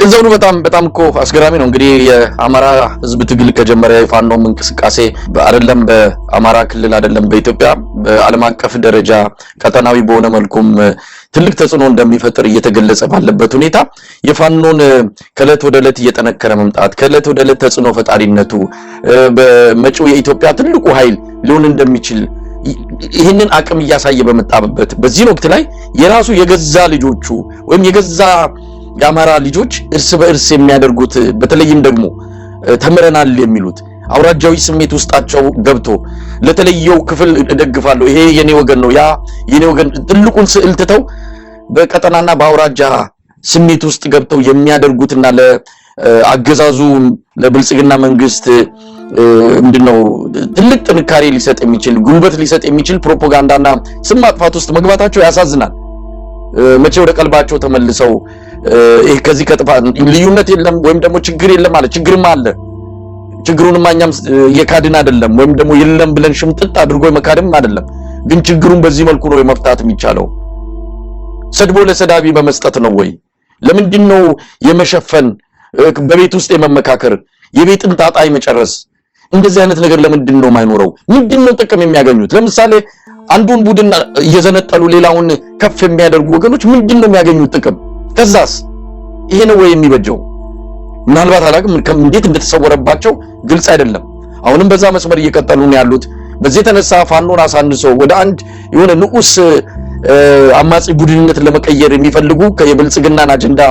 እዛው ነው በጣም እኮ አስገራሚ ነው። እንግዲህ የአማራ ህዝብ ትግል ከጀመረ ፋኖም እንቅስቃሴ አይደለም በአማራ ክልል አይደለም በኢትዮጵያ በዓለም አቀፍ ደረጃ ቀጠናዊ በሆነ መልኩም ትልቅ ተጽዕኖ እንደሚፈጥር እየተገለጸ ባለበት ሁኔታ የፋኖን ከለት ወደ ለት እየጠነከረ መምጣት ከለት ወደ ለት ተጽዕኖ ፈጣሪነቱ በመጪው የኢትዮጵያ ትልቁ ኃይል ሊሆን እንደሚችል ይህንን አቅም እያሳየ በመጣበት በዚህ ወቅት ላይ የራሱ የገዛ ልጆቹ ወይም የገዛ የአማራ ልጆች እርስ በእርስ የሚያደርጉት በተለይም ደግሞ ተመረናል የሚሉት አውራጃዊ ስሜት ውስጣቸው ገብቶ ለተለየው ክፍል እደግፋለሁ ይሄ የኔ ወገን ነው ያ የኔ ወገን ትልቁን ስዕል ተተው በቀጠናና በአውራጃ ስሜት ውስጥ ገብተው የሚያደርጉትና ለአገዛዙ ለብልጽግና መንግስት ምንድነው ትልቅ ጥንካሬ ሊሰጥ የሚችል ጉልበት ሊሰጥ የሚችል ፕሮፓጋንዳና ስም ማጥፋት ውስጥ መግባታቸው ያሳዝናል። መቼ ወደ ቀልባቸው ተመልሰው ይሄ ከዚህ ከጥፋት ልዩነት የለም ወይም ደግሞ ችግር የለም ማለት ችግርም አለ ችግሩንም ማኛም የካድን አይደለም ወይም ደግሞ የለም ብለን ሽምጥጥ አድርጎ የመካድም አይደለም ግን ችግሩን በዚህ መልኩ ነው የመፍታት የሚቻለው ሰድቦ ለሰዳቢ በመስጠት ነው ወይ ለምንድነው የመሸፈን በቤት ውስጥ የመመካከር የቤትን ጣጣይ መጨረስ እንደዚህ አይነት ነገር ለምንድነው ማይኖረው ምንድነው ጥቅም የሚያገኙት ለምሳሌ አንዱን ቡድን እየዘነጠሉ ሌላውን ከፍ የሚያደርጉ ወገኖች ምንድነው የሚያገኙት ጥቅም ከዛስ ይሄ ነው ወይ የሚበጀው ምናልባት አላቅም እንዴት እንደተሰወረባቸው ግልጽ አይደለም አሁንም በዛ መስመር እየቀጠሉ ነው ያሉት በዚህ ተነሳ ፋኖን አሳንሶ ወደ አንድ የሆነ ንዑስ አማጺ ቡድንነት ለመቀየር የሚፈልጉ ከየብልጽግናን አጀንዳ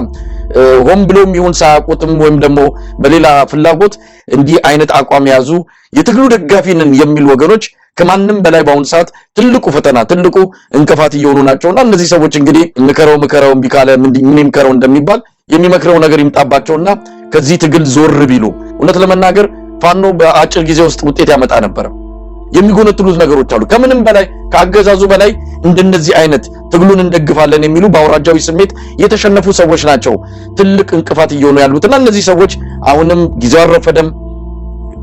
ሆም ብሎም ይሁን ሳያቆጥም ወይም ደግሞ በሌላ ፍላጎት እንዲህ አይነት አቋም ያዙ የትግሉ ደጋፊ ነን የሚሉ ወገኖች ከማንም በላይ ባሁን ሰዓት ትልቁ ፈተና ትልቁ እንቅፋት እየሆኑ ናቸውና እነዚህ ሰዎች እንግዲህ ምከረው ቢካለ ምን ምከረው እንደሚባል የሚመክረው ነገር ይምጣባቸውና ከዚህ ትግል ዞር ቢሉ እውነት ለመናገር ፋኖ በአጭር ጊዜ ውስጥ ውጤት ያመጣ ነበር የሚጎነጥሉት ነገሮች አሉ ከምንም በላይ ከአገዛዙ በላይ እንደነዚህ አይነት ትግሉን እንደግፋለን የሚሉ ባውራጃዊ ስሜት የተሸነፉ ሰዎች ናቸው ትልቅ እንቅፋት እየሆኑ ያሉትና እነዚህ ሰዎች አሁንም ጊዜው አረፈደም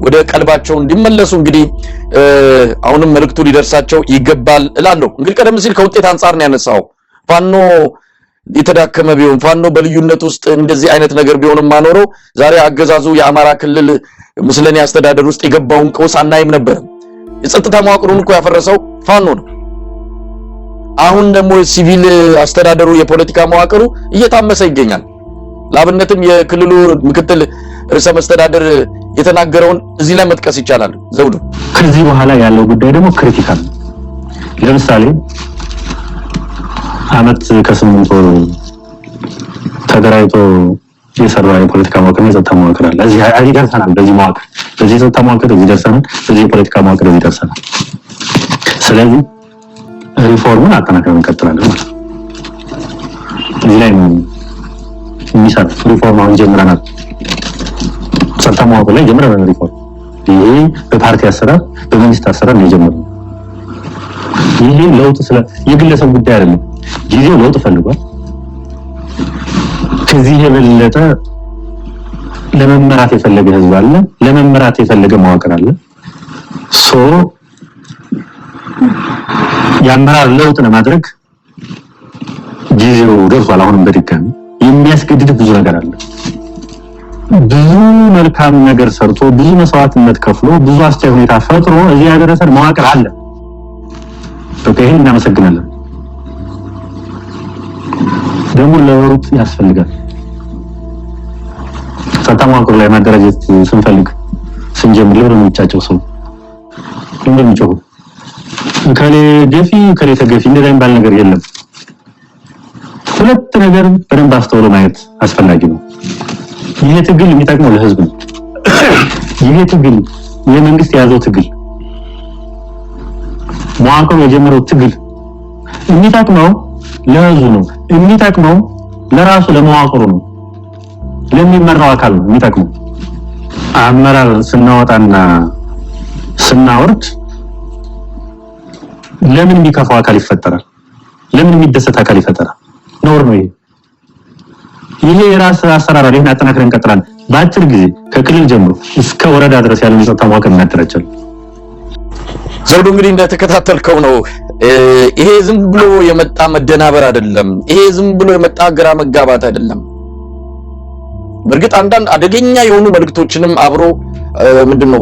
ወደ ቀልባቸው እንዲመለሱ እንግዲህ አሁንም መልእክቱ ሊደርሳቸው ይገባል እላለሁ እንግዲህ ቀደም ሲል ከውጤት አንፃር ነው ያነሳው ፋኖ የተዳከመ ቢሆን ፋኖ በልዩነት ውስጥ እንደዚህ አይነት ነገር ቢሆንም ማኖረው ዛሬ አገዛዙ የአማራ ክልል ሙስሊም አስተዳደር ውስጥ የገባውን ቀውስ አናይም ነበር የጸጥታ መዋቅሩን እኮ ያፈረሰው ፋኖ ነው አሁን ደግሞ ሲቪል አስተዳደሩ የፖለቲካ መዋቅሩ እየታመሰ ይገኛል ላብነትም የክልሉ ምክትል ርዕሰ መስተዳደር የተናገረውን እዚህ ላይ መጥቀስ ይቻላል ዘውዱ ከዚህ በኋላ ያለው ጉዳይ ደግሞ ክሪቲካል ለምሳሌ አመት ከስምንት ወር ተደራይቶ የሰራ የፖለቲካ መዋቅር የጸጥታ መዋቅር አለ እዚህ አይደርሰናል በዚህ መዋቅር በዚህ የጸጥታ መዋቅር እዚህ ደርሰናል በዚህ የፖለቲካ መዋቅር እዚህ ደርሰናል ስለዚህ ሪፎርሙን አጠናክረን እንቀጥላለን ማለት ነው እዚህ ላይ የሚሰራ ሪፎርም አሁን ጀምረናል ጸጥታ መዋቅር ላይ ጀምረናል ሪፎርም ይሄ በፓርቲ አሰራር በመንግስት አሰራር ነው የጀመረው ይሄ ለውጥ ስለ የግለሰብ ጉዳይ አይደለም ጊዜው ለውጥ ፈልጓል ከዚህ የበለጠ ለመመራት የፈለገ ህዝብ አለ ለመመራት የፈለገ መዋቅር አለ ሶ ያመራር ለውጥ ለማድረግ ጊዜው ደርሷል አሁንም በድጋሚ የሚያስገድድ ብዙ ነገር አለ ብዙ መልካም ነገር ሰርቶ ብዙ መስዋዕትነት ከፍሎ ብዙ አስተያየት ሁኔታ ፈጥሮ እዚህ ያደረሰን መዋቅር አለ ይሄን እናመሰግናለን ደግሞ ለወሩት ያስፈልጋል ተጣማቁ ላይ ማደረጀት ስንፈልግ ስንጀምር ለምንጫቸው ሰው እንደሚጮሁ ከሌ ገፊ ከሌ ተገፊ እንደዛ የሚባል ነገር የለም ሁለት ነገር በደንብ አስተውሎ ማየት አስፈላጊ ነው ይሄ ትግል የሚጠቅመው ለህዝብ ነው ይሄ ትግል የመንግስት ያዘው ትግል መዋቅሩ የጀመረው ትግል የሚጠቅመው ለህዝቡ ነው የሚጠቅመው ለራሱ ለመዋቅሩ ነው ለሚመራው አካል ነው የሚጠቅመው አመራር ስናወጣና ስናወርድ ለምን የሚከፋው አካል ይፈጠራል ለምን የሚደሰት አካል ይፈጠራል ኖር ነው ይሄ የራስ አሰራር ይሄን አጠናክረን እንቀጥላለን በአጭር ጊዜ ከክልል ጀምሮ እስከ ወረዳ ድረስ ያለው የጸጥታ መዋቅር እናደራጃለን ዘውዱ እንግዲህ እንደተከታተልከው ነው ይሄ ዝም ብሎ የመጣ መደናበር አይደለም ይሄ ዝም ብሎ የመጣ ግራ መጋባት አይደለም በርግጥ አንዳንድ አደገኛ የሆኑ መልክቶችንም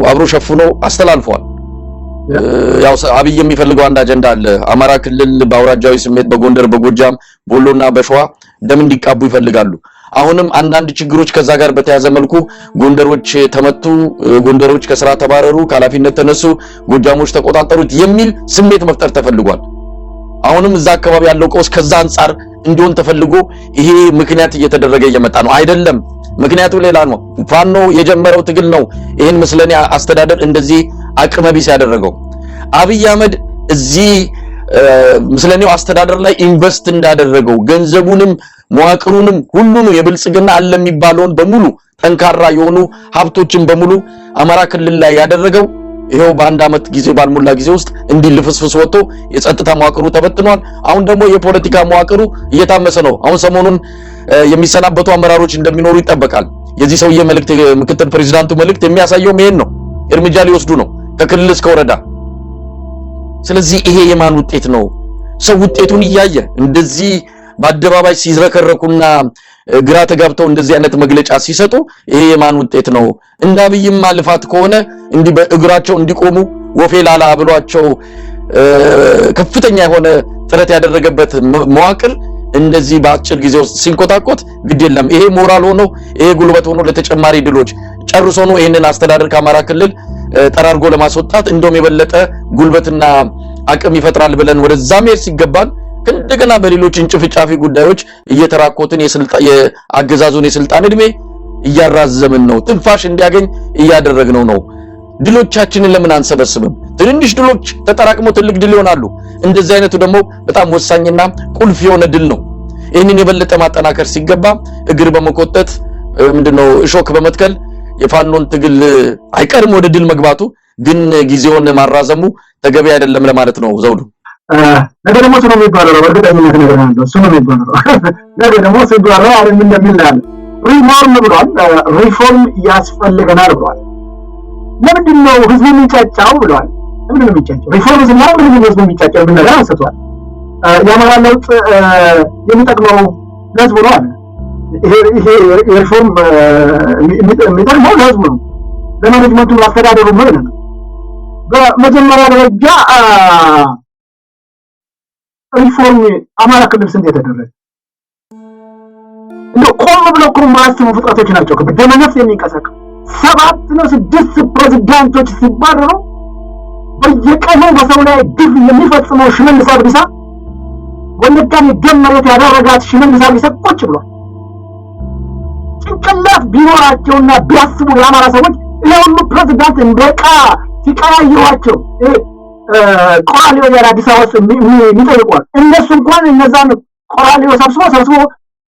አብሮ ሸፍኖ አስተላልፏል። ያው አብይ የሚፈልገው አንድ አጀንዳ አለ። አማራ ክልል በአውራጃዊ ስሜት በጎንደር በጎጃም በወሎና በሸዋ ደም እንዲቃቡ ይፈልጋሉ። አሁንም አንዳንድ ችግሮች ከዛ ጋር በተያዘ መልኩ ጎንደሮች ተመቱ፣ ጎንደሮች ከስራ ተባረሩ፣ ከኃላፊነት ተነሱ፣ ጎጃሞች ተቆጣጠሩት የሚል ስሜት መፍጠር ተፈልጓል። አሁንም እዛ አካባቢ ያለው ቀውስ ከዛ አንፃር እንዲሆን ተፈልጎ ይሄ ምክንያት እየተደረገ እየመጣ ነው። አይደለም፣ ምክንያቱ ሌላ ነው። ፋኖ የጀመረው ትግል ነው ይሄን ምስለኔ አስተዳደር እንደዚህ አቅመቢስ ያደረገው። አብይ አህመድ እዚህ ምስለኔው አስተዳደር ላይ ኢንቨስት እንዳደረገው ገንዘቡንም መዋቅሩንም ሁሉንም የብልጽግና አለ የሚባለውን በሙሉ ጠንካራ የሆኑ ሀብቶችን በሙሉ አማራ ክልል ላይ ያደረገው ይሄው በአንድ አመት ጊዜ ባልሞላ ጊዜ ውስጥ እንዲልፍስፍስ ወጥቶ የጸጥታ መዋቅሩ ተበትኗል። አሁን ደግሞ የፖለቲካ መዋቅሩ እየታመሰ ነው። አሁን ሰሞኑን የሚሰናበቱ አመራሮች እንደሚኖሩ ይጠበቃል። የዚህ ሰውዬ መልእክት ምክትል ፕሬዝዳንቱ መልእክት የሚያሳየው ይሄን ነው። እርምጃ ሊወስዱ ነው ከክልል እስከ ወረዳ። ስለዚህ ይሄ የማን ውጤት ነው? ሰው ውጤቱን እያየ እንደዚህ በአደባባይ ሲዝረከረኩና ግራ ተጋብተው እንደዚህ አይነት መግለጫ ሲሰጡ ይሄ የማን ውጤት ነው? እንደ አብይማ ልፋት ከሆነ እንዲህ በእግራቸው እንዲቆሙ ወፌ ላላ ብሏቸው ከፍተኛ የሆነ ጥረት ያደረገበት መዋቅር እንደዚህ በአጭር ጊዜ ውስጥ ሲንኮታኮት ግድ የለም። ይሄ ሞራል ሆኖ ይሄ ጉልበት ሆኖ ለተጨማሪ ድሎች ጨርሶ ነው ይሄንን አስተዳደር ከአማራ ክልል ጠራርጎ ለማስወጣት እንደውም የበለጠ ጉልበትና አቅም ይፈጥራል ብለን ወደዛ መሄድ ሲገባን እንደገና በሌሎች እንጭፍጫፊ ጉዳዮች እየተራኮትን የአገዛዙን የስልጣን እድሜ እያራዘምን ነው። ትንፋሽ እንዲያገኝ እያደረግነው ነው። ድሎቻችንን ለምን አንሰበስብም? ትንንሽ ድሎች ተጠራቅመው ትልቅ ድል ይሆናሉ። እንደዚህ አይነቱ ደግሞ በጣም ወሳኝና ቁልፍ የሆነ ድል ነው። ይህንን የበለጠ ማጠናከር ሲገባ እግር በመቆጠት እሾክ በመትከል የፋኖን ትግል አይቀርም ወደ ድል መግባቱ፣ ግን ጊዜውን ማራዘሙ ተገቢ አይደለም ለማለት ነው። ዘውዱ ነገ ደግሞ እሱ ነው የሚባለው። በእርግጠኝነት ነገር ነው እሱ ነው የሚባለው። ነገ ደግሞ እሱ ይባላል አይደል? እንደሚል ነው ሪፎርም ብሏል። ሪፎርም ያስፈልገናል ብሏል። ለምንድን ነው ህዝቡ የሚጫጫው ብሏል። ለምንድን ነው የሚጫጫው? ሪፎርም ሲባል ምንም ህዝቡ የሚጫጫው ምን ነገር አንስቷል። የአማራ ለውጥ የሚጠቅመው ለህዝቡ ነው አለ። ይሄ ሪፎርም የሚጠቅመው ለህዝቡ ነው፣ ለማኔጅመንቱ አስተዳደሩ ነው ይላል። በመጀመሪያ ደረጃ ሪፎርም አማራ ክልል ስንት የተደረገ ቆም ብለው እኮ ማያስቡ ፍጥረቶች ናቸው። በደመነፍስ የሚንቀሳቀሱ 7 ነው 6 ፕሬዝዳንቶች ሲባረሩ በየቀኑ በሰው ላይ ግፍ የሚፈጽመው ሽመልስ አብዲሳ ወለጋን የደም መሬት ያደረጋት ሽመልስ አብዲሳ ቁጭ ብሏል። ጭንቅላት ቢኖራቸውና ቢያስቡ የአማራ ሰዎች ይሄ ሁሉ ፕሬዝዳንት እንደቃ ሲቀያይሯቸው ቆራሊዮ የአዲስ አበባ ውስጥ የሚጠይቋል። እነሱ እንኳን እነዛን ቆራሊዮ ሰብስቦ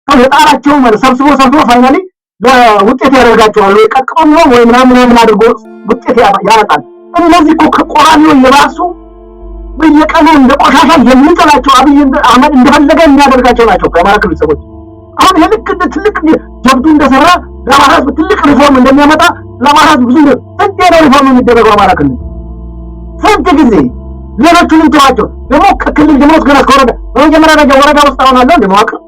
ተጣራቸው ማለት ሰብስቦ ፋይናሊ ለውጤት ያደርጋቸዋል። ቀጥቅጦ ነው ወይ ምናምን አድርጎ ውጤት ያመጣል። እነዚህ እኮ ከቆራሊዮ የባሱ በየቀኑ እንደ ቆሻሻ የሚጥላቸው አብይ አህመድ እንደፈለገ የሚያደርጋቸው ናቸው ከአማራ ክልል ሰዎች። አሁን ይሄ ልክ ትልቅ ጀብዱ እንደሰራ ለአማራ ህዝብ ትልቅ ሪፎርም እንደሚያመጣ ለአማራ ህዝብ ብዙ ስንት ሪፎርም የሚደረገው አማራ ክልል ስንት ጊዜ ሌሎቹንም ተዋቸው። ደግሞ ከክልል ደግሞ እስከ ወረዳ በመጀመሪያ ደረጃ ወረዳ ውስጥ አሁን አለ እንደ መዋቅር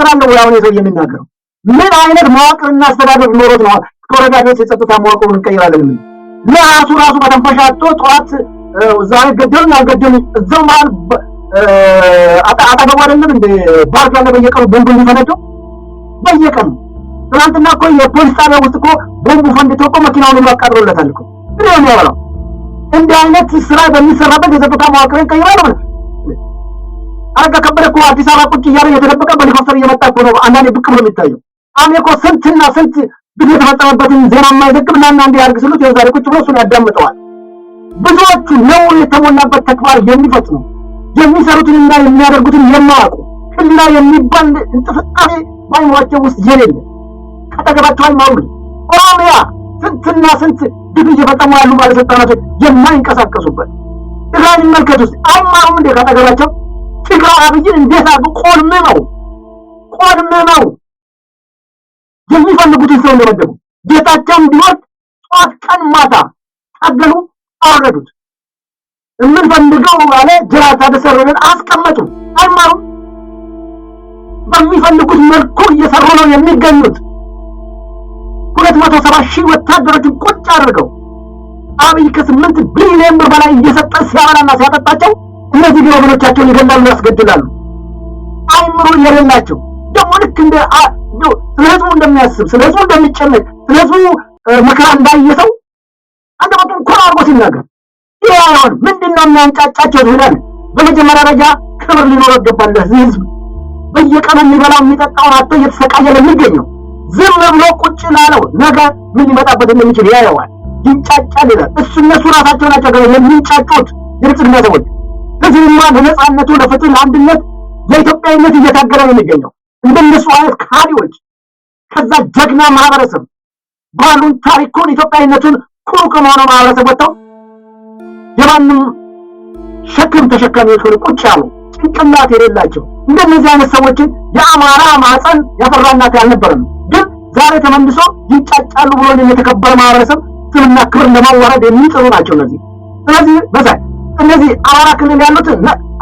አለ ወይ? አሁን የሰው የሚናገረው ምን አይነት መዋቅርና አስተዳደር ኖሮት ነው ከወረዳ ድረስ የጸጥታ መዋቅሩን እንቀይራለን ምን ለራሱ በተንፈሻ አጥቶ ጠዋት ዛሬ ገደሉን አልገደሉኝ እዛው መሀል አጠገቡ አይደለም እንደ ባርክ ያለ በየቀኑ ቦምብ የሚፈነደው በየቀኑ። ትናንትና እኮ የፖሊስ ጣቢያ ውስጥ እኮ ቦምቡ ፈንድቶ እኮ መኪናውን አቃጥሎለታል እኮ ምንድን ነው የሚያወራው? እንዲህ አይነት ስራ በሚሰራበት የጸጥታ መዋቅር እንቀይራለን ማለት አረጋ ከበደ እኮ አዲስ አበባ ቁጭ እያለ የተደበቀ በሄሊኮፕተር እየመጣ እኮ ነው አንዳንዴ ብቅ ብሎ የሚታየው። አሁን እኮ ስንትና ስንት ግፍ የተፈጸመበትን ዜና የማይዘግብና አንዳንዴ ያርግ ስሉት የዛሬ ቁጭ ብሎ እሱን ያዳምጠዋል። ብዙዎቹ ነውር የተሞላበት ተግባር የሚፈጽሙ የሚሰሩትንና የሚያደርጉትን የማያውቁ ህሊና የሚባል እንጥፍጣሜ ባይኖራቸው ውስጥ የሌለ ከጠገባቸው አይማሩ። ኦሮሚያ ስንትና ስንት ግፍ እየፈጸሙ ያሉ ባለስልጣናቶች የማይንቀሳቀሱበት ትግራይ መልከት ውስጥ አይማሩም እንደ ከጠገባቸው ትግራይ አብይን እንዴት አድርገው ቆልምመው የሚፈልጉትን ሰው እንደመደቡ ጌታቸውን ቢወርድ ጧት ቀን ማታ ታገሉ፣ አወረዱት። የምንፈልገው አለ ጅራታ ተሰረረን አስቀመጡ። አይማሩም። በሚፈልጉት መልኩ እየሰሩ ነው የሚገኙት። 270,000 ወታደሮችን ቁጭ አድርገው አብይ ከ8 ቢሊዮን ብር በላይ እየሰጠ ሲያበላና ሲያጠጣቸው እነዚህ ወገኖቻቸውን ይገላሉ፣ ያስገድላሉ። አይምሮ የሌላቸው ደግሞ ልክ እንደ ስለህዝቡ እንደሚያስብ ስለህዝቡ እንደሚጨነቅ ስለህዝቡ መከራ እንዳየሰው አንደበቱን ኮራ አድርጎ ሲናገር ይሄ አይሆን። ምንድነው የሚያንጫጫቸው ይላል። በመጀመሪያ ደረጃ ክብር ሊኖረው ይገባል። ህዝብ በየቀኑ የሚበላው የሚጠጣውን አጥቶ እየተሰቃየ ለሚገኘው ዝም ብሎ ቁጭ ላለው ነገ ምን ሊመጣበት እንደሚችል ያየዋል፣ ይንጫጫል ይላል። እነሱ ራሳቸው ናቸው የሚንጫጩት የብልጽግና ሰዎች። ህዝብማ ለነጻነቱ፣ ለፍትህ፣ ለአንድነት፣ ለኢትዮጵያዊነት እየታገለ ነው የሚገኘው። እንደነሱ አይነት ካዲዎች ከዛ ጀግና ማህበረሰብ ባህሉን፣ ታሪኩን፣ ኢትዮጵያዊነቱን ኩሩ ከሆነ ማህበረሰብ ወጥተው የማንም ሸክም ተሸካሚዎች ሆነው ቁጭ ያሉ ጭንቅላት የሌላቸው እንደነዚህ አይነት ሰዎችን የአማራ ማህፀን ያፈራናት አልነበረም። ግን ዛሬ ተመልሶ ይጫጫሉ ብሎ የተከበረ ማህበረሰብ ስምና ክብር ለማዋረድ የሚጥሩ ናቸው እነዚህ። ስለዚህ በዛይ እነዚህ አማራ ክልል ያሉት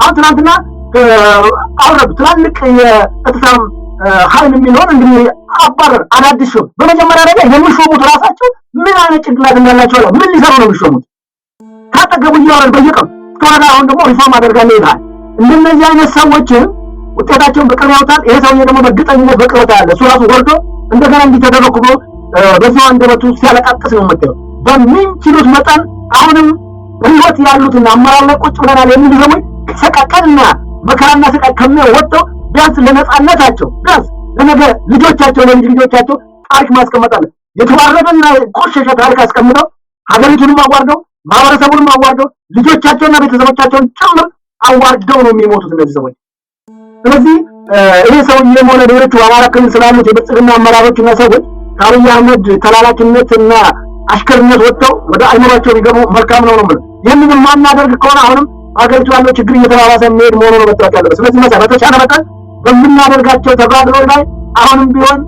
አሁን ትናንትና አውረዱ ትላልቅ የጸጥታ ኃይል የሚሆን እንግዲህ አባረር አዳዲስ ሾም። በመጀመሪያ ላይ የሚሾሙት ራሳቸው ምን አይነት ጭንቅላት እንዳላቸው ነው። ምን ሊሰሩ ነው የሚሾሙት? ካጠገቡ እያወረድ በየቀኑ እስከሆነ አሁን ደግሞ ሪፎርም አደርጋለሁ ይላል። እንደነዚህ አይነት ሰዎችን ውጤታቸውን በቅርብ ያውታል። ይሄ ሰውዬ ደግሞ በእርግጠኝነት በቅርብ ያለ እሱ ራሱ ወርዶ እንደገና እንዲተደረኩ ብሎ በዚህ አንደበቱ ሲያለቃቅስ ነው የምታየው። በሚችሉት መጠን አሁንም በህይወት ያሉትና አመራር ላይ ቁጭ ብለናል የሚሉ ሰዎች ሰቀቀንና መከራና ስቃይ ከሚወጣው ቢያንስ ለነጻነታቸው ቢያንስ ለነገ ልጆቻቸው ለልጅ ልጆቻቸው ታሪክ ማስቀመጥ አለ። የተዋረደና ቆሸሸ ታሪክ አስቀምጠው ሀገሪቱንም አዋርደው ማህበረሰቡንም አዋርደው ልጆቻቸውና ቤተሰቦቻቸውን ጭምር አዋርደው ነው የሚሞቱት እነዚህ ሰዎች። ስለዚህ ይሄ ሰውዬ ሆነ ሌሎቹ አማራ ክልል ስላሉት የብልጽግና አመራሮችና ሰዎች ከአብይ አህመድ ተላላኪነትና አሽከርነት ወጥተው ወደ አይምሯቸው ቢገቡ መልካም ነው ነው። ይህንን ማናደርግ ከሆነ አሁንም ሀገሪቱ ያለው ችግር እየተባባሰ የሚሄድ መሆኑ ነው መታወቅ ያለበት። ስለዚህ በተቻለ መጠን በምናደርጋቸው ተጋድሎች ላይ አሁንም ቢሆን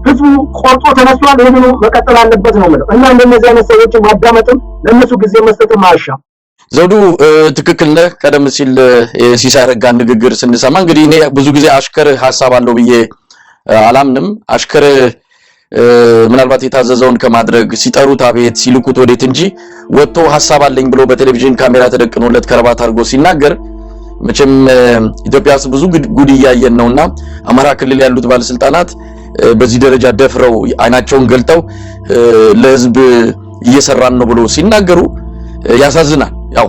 ህዝቡ ቆርጦ ተነስቷል። ይህንኑ መቀጠል አለበት ነው የምለው እና እንደነዚህ አይነት ሰዎችን ማዳመጥም ለእነሱ ጊዜ መስጠትም አያሻም። ዘውዱ ትክክል ነህ። ቀደም ሲል ሲሳይ አረጋ ንግግር ስንሰማ እንግዲህ እኔ ብዙ ጊዜ አሽከር ሐሳብ አለው ብዬ አላምንም። አሽከር ምናልባት የታዘዘውን ከማድረግ ሲጠሩት አቤት ሲልኩት ወዴት እንጂ ወጥቶ ሐሳብ አለኝ ብሎ በቴሌቪዥን ካሜራ ተደቅኖለት ከረባት አድርጎ ሲናገር መቼም ኢትዮጵያ ውስጥ ብዙ ጉድ እያየን ነውና አማራ ክልል ያሉት ባለስልጣናት በዚህ ደረጃ ደፍረው አይናቸውን ገልጠው ለህዝብ እየሰራን ነው ብሎ ሲናገሩ ያሳዝናል። ያው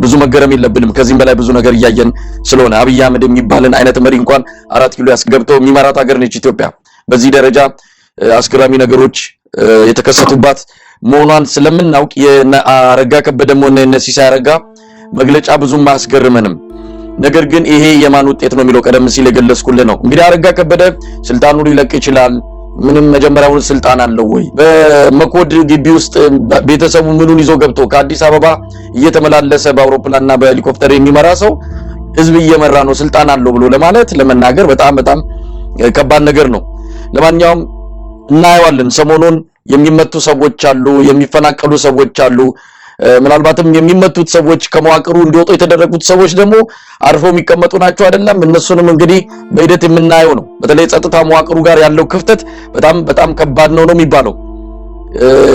ብዙ መገረም የለብንም። ከዚህም በላይ ብዙ ነገር እያየን ስለሆነ አብይ አህመድ የሚባልን አይነት መሪ እንኳን 4 ኪሎ ያስገብተው የሚመራት ሀገር ነች ኢትዮጵያ። በዚህ ደረጃ አስገራሚ ነገሮች የተከሰቱባት መሆኗን ስለምናውቅ የአረጋ ከበደም ሆነ የነ ሲሳይ አረጋ መግለጫ ብዙም አያስገርመንም። ነገር ግን ይሄ የማን ውጤት ነው የሚለው ቀደም ሲል የገለጽኩልህ ነው። እንግዲህ አረጋ ከበደ ስልጣኑ ሊለቅ ይችላል። ምንም መጀመሪያውን ስልጣን አለው ወይ? በመኮድ ግቢ ውስጥ ቤተሰቡ ምኑን ይዞ ገብቶ ከአዲስ አበባ እየተመላለሰ በአውሮፕላንና በሄሊኮፕተር የሚመራ ሰው ህዝብ እየመራ ነው ስልጣን አለው ብሎ ለመናገር በጣም ከባድ ነገር ነው። ለማንኛውም እናየዋለን። ሰሞኑን የሚመቱ ሰዎች አሉ፣ የሚፈናቀሉ ሰዎች አሉ። ምናልባትም የሚመቱት ሰዎች ከመዋቅሩ እንዲወጡ የተደረጉት ሰዎች ደግሞ አርፈው የሚቀመጡ ናቸው አይደለም። እነሱንም እንግዲህ በሂደት የምናየው ነው። በተለይ ጸጥታ መዋቅሩ ጋር ያለው ክፍተት በጣም ከባድ ነው የሚባለው።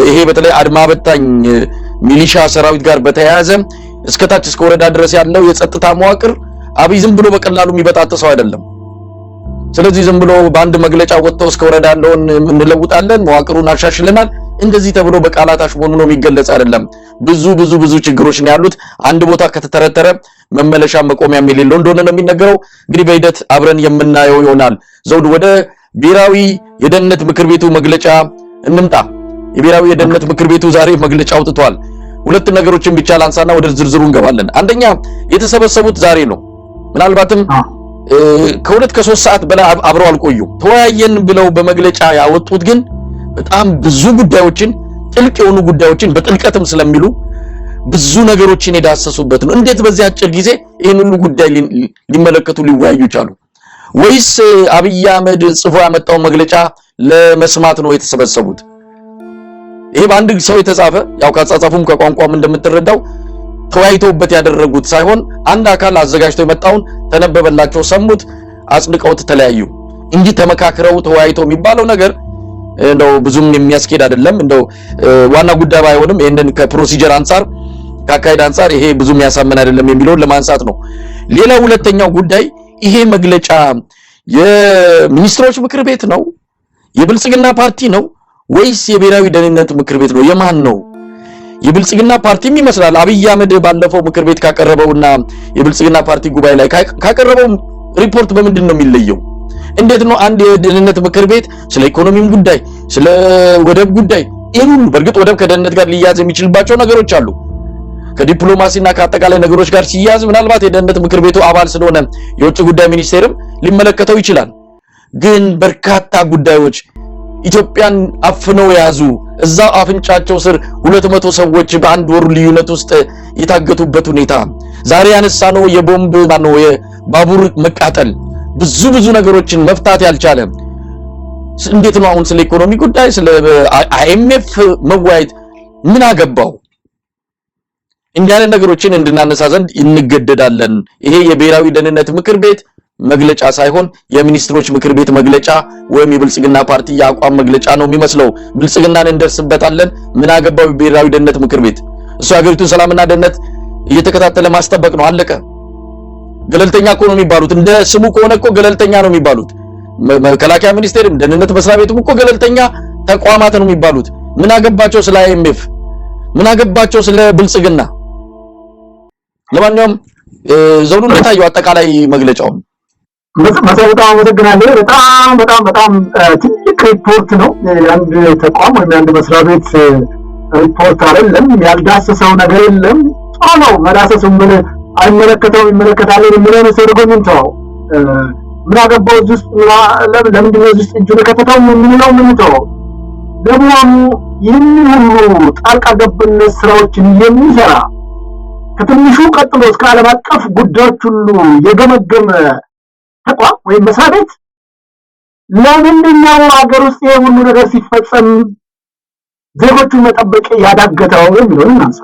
ይሄ በተለይ አድማ በታኝ ሚሊሻ ሰራዊት ጋር በተያያዘ እስከታች እስከ ወረዳ ድረስ ያለው የጸጥታ መዋቅር አብይ ዝም ብሎ በቀላሉ የሚበጣጥሰው አይደለም። ስለዚህ ዝም ብሎ በአንድ መግለጫ ወጥተው እስከ ወረዳ ያለውን እንለውጣለን መዋቅሩን አሻሽለናል እንደዚህ ተብሎ በቃላት አሽሞንሙኖ የሚገለጽ አይደለም። ብዙ ችግሮች ነው ያሉት። አንድ ቦታ ከተተረተረ መመለሻ መቆሚያ የሌለው እንደሆነ ነው የሚነገረው። እንግዲህ በሂደት አብረን የምናየው ይሆናል። ዘውድ ወደ ብሔራዊ የደህንነት ምክር ቤቱ መግለጫ እንምጣ። የብሔራዊ የደህንነት ምክር ቤቱ ዛሬ መግለጫ አውጥቷል። ሁለት ነገሮችን ብቻ ላንሳና ወደ ዝርዝሩ እንገባለን። አንደኛ የተሰበሰቡት ዛሬ ነው። ምናልባትም ከሁለት ከ3 ሰዓት በላይ አብረው አልቆዩም። ተወያየን ብለው በመግለጫ ያወጡት ግን በጣም ብዙ ጉዳዮችን ጥልቅ የሆኑ ጉዳዮችን በጥልቀትም ስለሚሉ ብዙ ነገሮችን የዳሰሱበት ነው። እንዴት በዚህ አጭር ጊዜ ይሄን ሁሉ ጉዳይ ሊመለከቱ ሊወያዩ ቻሉ? ወይስ አብይ አህመድ ጽፎ ያመጣው መግለጫ ለመስማት ነው የተሰበሰቡት? ይሄ በአንድ ሰው የተጻፈ ያው ከጻጻፉም ከቋንቋም እንደምትረዳው ተወያይተውበት ያደረጉት ሳይሆን አንድ አካል አዘጋጅቶ የመጣውን ተነበበላቸው፣ ሰሙት፣ አጽድቀውት ተለያዩ እንጂ ተመካክረው ተወያይተው የሚባለው ነገር እንደው ብዙም የሚያስኬድ አይደለም። እንደው ዋና ጉዳይ ባይሆንም ይሄንን ከፕሮሲጀር አንፃር ከአካሄድ አንፃር ይሄ ብዙም ያሳምን አይደለም የሚለውን ለማንሳት ነው። ሌላው ሁለተኛው ጉዳይ ይሄ መግለጫ የሚኒስትሮች ምክር ቤት ነው? የብልጽግና ፓርቲ ነው ወይስ የብሔራዊ ደህንነት ምክር ቤት ነው? የማን ነው? የብልጽግና ፓርቲም ይመስላል። አብይ አህመድ ባለፈው ምክር ቤት ካቀረበውና የብልጽግና ፓርቲ ጉባኤ ላይ ካቀረበው ሪፖርት በምንድን ነው የሚለየው? እንዴት ነው አንድ የደህንነት ምክር ቤት ስለ ኢኮኖሚም ጉዳይ ስለ ወደብ ጉዳይ ይሁን፣ በእርግጥ ወደብ ከደህንነት ጋር ሊያዝ የሚችልባቸው ነገሮች አሉ። ከዲፕሎማሲና ከአጠቃላይ ነገሮች ጋር ሲያዝ ምናልባት የደህንነት ምክር ቤቱ አባል ስለሆነ የውጭ ጉዳይ ሚኒስቴርም ሊመለከተው ይችላል። ግን በርካታ ጉዳዮች ኢትዮጵያን አፍነው ያዙ። እዛው አፍንጫቸው ስር 200 ሰዎች በአንድ ወር ልዩነት ውስጥ የታገቱበት ሁኔታ፣ ዛሬ ያነሳነው የቦምብ ማነው የባቡር መቃጠል፣ ብዙ ነገሮችን መፍታት ያልቻለ እንዴት ነው አሁን ስለ ኢኮኖሚ ጉዳይ ስለ አይኤምኤፍ መዋየት ምን አገባው? እንዲህ አይነት ነገሮችን እንድናነሳ ዘንድ እንገደዳለን። ይሄ የብሔራዊ ደህንነት ምክር ቤት መግለጫ ሳይሆን የሚኒስትሮች ምክር ቤት መግለጫ ወይም የብልጽግና ፓርቲ የአቋም መግለጫ ነው የሚመስለው። ብልጽግናን እንደርስበታለን፣ ምን አገባው ብሔራዊ ደህንነት ምክር ቤት? እሱ ሀገሪቱን ሰላምና ደህንነት እየተከታተለ ማስጠበቅ ነው፣ አለቀ። ገለልተኛ እኮ ነው የሚባሉት። እንደ ስሙ ከሆነ እኮ ገለልተኛ ነው የሚባሉት። መከላከያ ሚኒስቴርም ደህንነት መስሪያ ቤቱም እኮ ገለልተኛ ተቋማት ነው የሚባሉት። ምን አገባቸው ስለ አይኤምኤፍ? ምን አገባቸው ስለ ብልጽግና? ለማንኛውም ዘውዱ እንደታየው አጠቃላይ መግለጫው በጣም አመሰግናለሁ። በጣም ትልቅ ሪፖርት ነው። አንድ ተቋም ወይም አንድ መስሪያ ቤት ሪፖርት አይደለም። ያልዳሰሰው ነገር የለም። ነው መዳሰሱን ምን አይመለከተው ይመለከታል የሚለው ነው። ሰረጎምን ተው ምን አገባው እዚህ ውስጥ ለምንድን ነው እዚህ ውስጥ እጁን ከተተው የምንለው ምን ተው ደግሞ ይህን ሁሉ ጣልቃ ገብነት ስራዎችን የሚሰራ ከትንሹ ቀጥሎ እስከ ዓለም አቀፍ ጉዳዮች ሁሉ የገመገመ ተቋም ወይም መስሪያ ቤት ለምንድን ነው ሀገር ውስጥ ይሄ ሁሉ ነገር ሲፈጸም ዜጎቹን መጠበቅ ያዳገተው የሚለውን እናንሳ።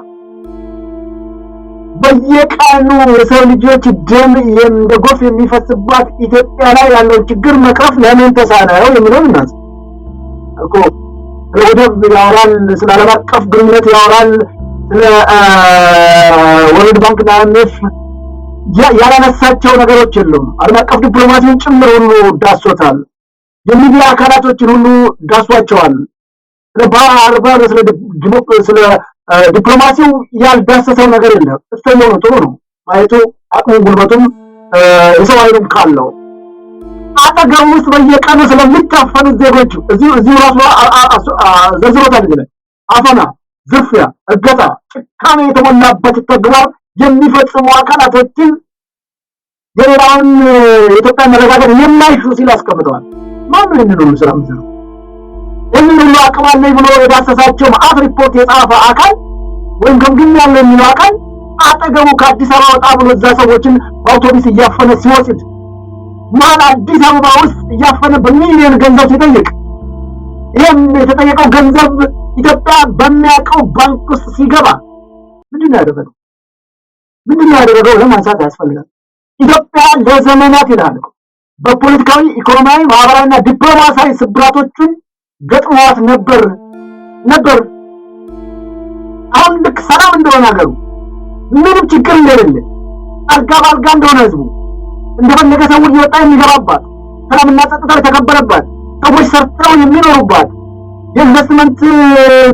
በየቀኑ የሰው ልጆች ደም እንደ ጎርፍ የሚፈስባት ኢትዮጵያ ላይ ያለው ችግር መቅረፍ ለምን ተሳነው የሚለውን እናንሳ እኮ። ወደብ ያወራል፣ ስለ ዓለም አቀፍ ግንኙነት ያወራል፣ ስለ ወርልድ ባንክ እና አይኤምኤፍ ያላነሳቸው ነገሮች የሉም። ዓለም አቀፍ ዲፕሎማሲውን ጭምር ሁሉ ዳሶታል። የሚዲያ አካላቶችን ሁሉ ዳሷቸዋል። ስለ ዲፕሎማሲው ያልዳሰሰው ነገር የለም። እስተኛው ነው፣ ጥሩ ነው ማየቱ። አቅሙም ጉልበቱም የሰው ኃይሉም ካለው አጠገቡ ውስጥ በየቀኑ ስለሚታፈኑት ዜጎች እዚሁ ራሱ ዘርዝሮታል። ይችላል አፈና፣ ዝርፊያ፣ እገታ፣ ጭካኔ የተሞላበት ተግባር የሚፈጽሙ አካላቶችን የሌላውን የኢትዮጵያ መረጋጋት የማይሹ ሲል አስቀምጠዋል። ማን ነው ይህንን ሁሉ ስራ የሚሰራው? ይህንን ሁሉ አቅም አለኝ ብሎ የዳሰሳቸው መዓት ሪፖርት የጻፈ አካል ወይም ገምግም ያለው የሚለው አካል አጠገቡ ከአዲስ አበባ ወጣ ብሎ እዛ ሰዎችን በአውቶቡስ እያፈነ ሲወስድ ማን አዲስ አበባ ውስጥ እያፈነ በሚሊዮን ገንዘብ ሲጠይቅ ይህም የተጠየቀው ገንዘብ ኢትዮጵያ በሚያውቀው ባንክ ውስጥ ሲገባ ምንድን ነው ያደረገው? ለማንሳት ያስፈልጋል። ኢትዮጵያ ለዘመናት ይላል በፖለቲካዊ ኢኮኖሚያዊ፣ ማህበራዊና ዲፕሎማሲያዊ ስብራቶችን ገጥሟት ነበር። አሁን ልክ ሰላም እንደሆነ ሀገሩ ምንም ችግር እንደሌለ አልጋ ባልጋ እንደሆነ ህዝቡ እንደፈለገ ሰው እየወጣ የሚገባባት ሰላምና ጸጥታ የተከበረባት ሰዎች ሰርተው የሚኖሩባት የኢንቨስትመንት